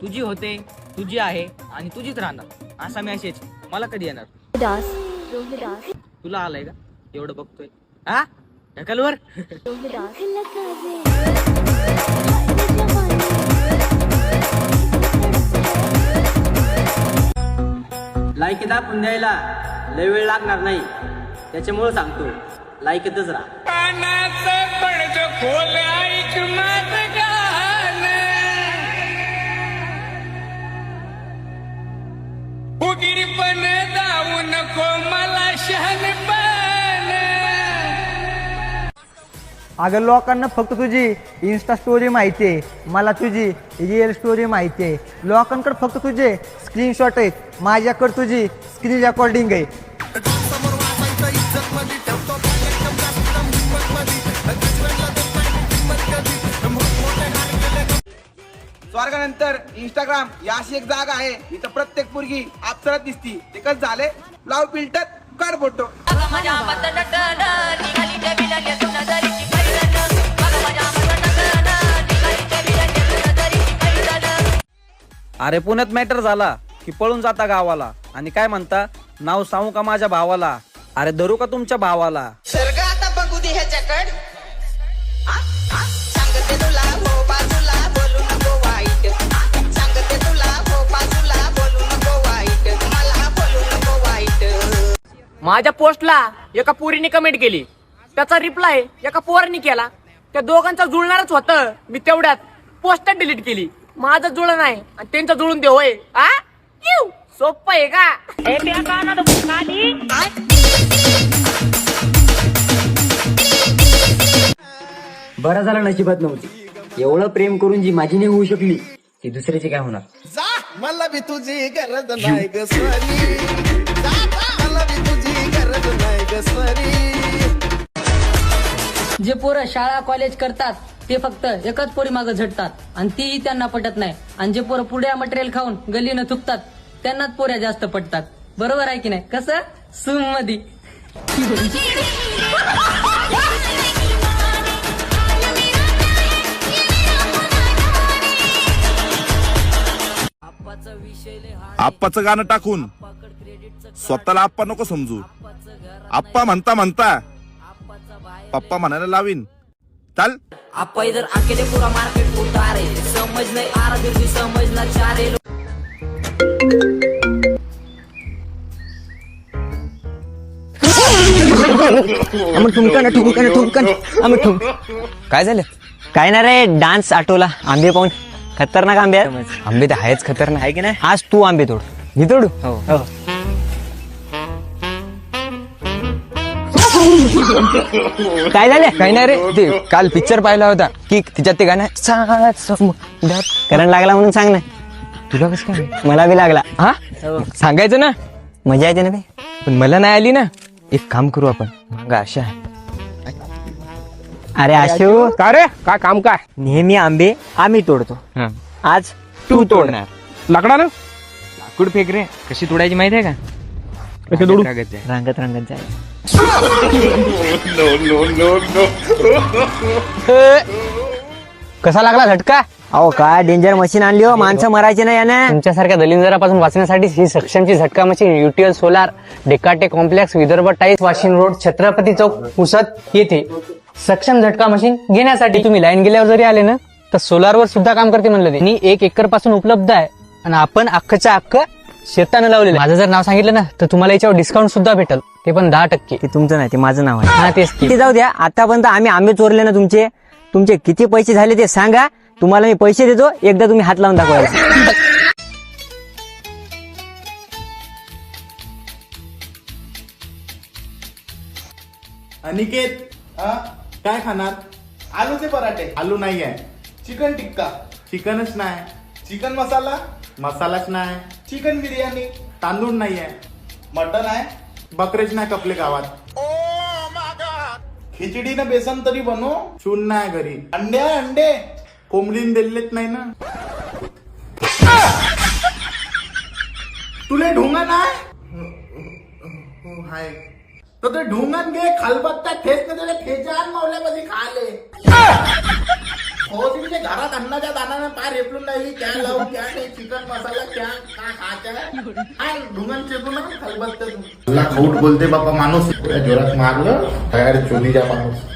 तुझी होते, तुझी आहे आणि तुझीच राहणार असा मेसेज मला कधी येणार? तुला आलाय का एवढं बघतोय? हा ढकलवर. लाईक दाखवून द्यायला लय वेळ लागणार नाही, त्याच्यामुळे सांगतो लाईकतच राहा. अगं लोकांना फक्त तुझी इन्स्टा स्टोरी माहिती आहे, मला तुझी रिअल स्टोरी माहिती आहे. लोकांकडे फक्त तुझे स्क्रीनशॉट आहेत, माझ्याकडे तुझी स्क्रीन रेकॉर्डिंग आहे. स्वर्गानंतर इंस्टाग्राम या अशी एक जागा आहे, इथं प्रत्येक मुलगी अप्सरात दिसती. ते कसं झाले, लाव फिल्टर कर फोटो. अरे पुण्यात मॅटर झाला की पळून जाता गावाला आणि काय म्हणता, नाव सांगू का माझ्या भावाला? अरे धरू का तुमच्या भावाला? सर्ग आता बघू दे ह्याच्याकड. सांगते तुला हो बाजूला बोलू नको वाईट. सांगते तुला हो बाजूला बोलू नको वाईट. मला बोलू नको वाईट. माझ्या पोस्टला एका पोरीने कमेंट केली, त्याचा रिप्लाय एका पोराने केला. त्या दोघांचा जुळणारच होतं, मी तेवढ्यात पोस्ट डिलीट केली. माझं जुळलं नाही आणि त्यांचं जुळून दे होय. आ सोप्प आहे का? बरं झालं नशिबात नव्हती. एवढं प्रेम करून जी माझी नाही होऊ शकली ती दुसऱ्याची काय होणार? जा मला बी तुझी गरज नाही ग सरी. मला बी तुझी गरज नाही ग सरी. जे पोरं शाळा कॉलेज करतात ते फक्त एकच पोरी मागं झटतात आणि तीही त्यांना पटत नाही. आणि जे पोरं पुढ्या मटेरियल खाऊन गल्लीनं थुकतात त्यांनाच पोऱ्या जास्त पटतात. बरोबर आहे की नाही? कसं सुमधी. आप्पाचं गाणं टाकून स्वतःला आप्पा नको समजू. आप्पा म्हणता म्हणता पप्पा म्हणायला लावीन. चल आपण इधर अकेले पूरा मार्केट उतारे. समज नाही आरबी समज ना चारे. काय झालं? काय ना रे, डान्स आठवला. आंबे पाहून खतरनाक आंबे आहेत. आंबे तर आहेच खतरनाक आहे की नाही. आज तू आंबे तोड. मी तोडू? हो. काय झालं? काय नाही रे, ते काल पिक्चर पाहिला होता की तिच्यात ते गाणं करंट लागला म्हणून सांग ना. तुला कसं काय? मला बी लागला. हा सांगायचं ना, मजा येते ना बे. पण मला नाही आली ना. एक काम करू आपण, मग आशा. अरे आशू, का रे, काय काम काय? नेहमी आंबे आम्ही तोडतो, आज तू तोडणार. लाकडा ना लाकूड फेक रे. कशी तोडायची माहिती आहे का? कशी तोडू? रांगत रांगत जाय. कसा लागला झटका? अहो काय डेंजर मशीन आणली हो, माणसं मरायचे नाही याने. तुमच्यासारख्या दलिंदरापासून वाचण्यासाठी ही सक्षमची Jhatka machine UTL solar Dekate complex Vidarbha टाईस वाशिम रोड छत्रपती चौक पुसद येथे सक्षम झटका मशीन घेण्यासाठी तुम्ही लाईन गेल्यावर जरी आले ना तर सोलारवर सुद्धा काम करते म्हणलं. ते 1 एकर पासून उपलब्ध आहे आणि आपण अख्खच्या अख्ख शेतानं लावलेलं. माझं जर नाव सांगितलं ना तर तुम्हाला याच्यावर डिस्काउंट सुद्धा भेटल, ते पण 10%. ते तुमचं नाही, ते माझं नाव आहे. हा तेच की. ते जाऊ द्या. आतापर्यंत आम्ही आंबे चोरले ना तुमचे. तुमचे किती पैसे झाले ते सांगा, तुम्हाला मी पैसे देतो. एकदा तुम्ही हात लावून दाखवायला. अनिकेत, काय खाणार? आलूचे पराठे. आलू नाही आहे. चिकन टिक्का. चिकनच नाही. चिकन मसाला. मसालाच नाही. चिकन बिर्याणी. तांदूळ नाही आहे. मटन आहे. बकरेच नाही कपले गावात. खिचडी न बेसन तरी बनव. चून नाही घरी. अंडे कोंबडीन दिलेत नाही ना. तुले ढोंगा नाही हाय. तर ते ढोंगण घे, खलबत्ता ठेच ना त्याला ठेचा मावल्यामध्ये खाले. हो तिथे घरात अन्नाच्या दानानं पाय रेपलून नाही क्या लावून क्या नाही चिकन मसाला क्या का खात्या काय ढुंगण चिकून खलबत्ते तुला खोट बोलते बाबा माणूस जोरात मारलं तयार चोरीच्या माणूस